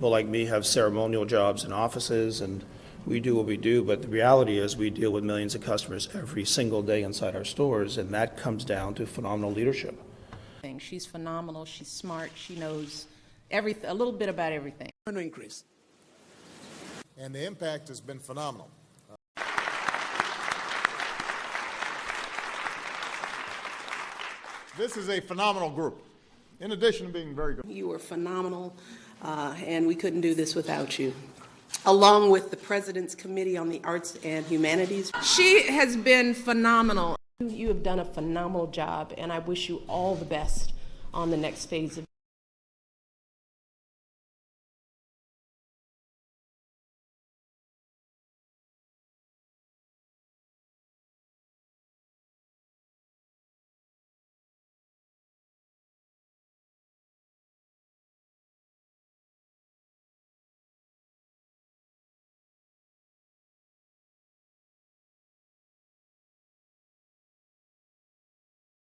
people like me have ceremonial jobs in offices, and we do what we do, but the reality is we deal with millions of customers every single day inside our stores, and that comes down to phenomenal leadership. She's phenomenal. She's smart. She knows everything, a little bit about everything. Increase. And the impact has been phenomenal. This is a phenomenal group, in addition to being very good. You were phenomenal, and we couldn't do this without you. Along with the President's Committee on the Arts and Humanities. She has been phenomenal. You have done a phenomenal job, and I wish you all the best on the next phase of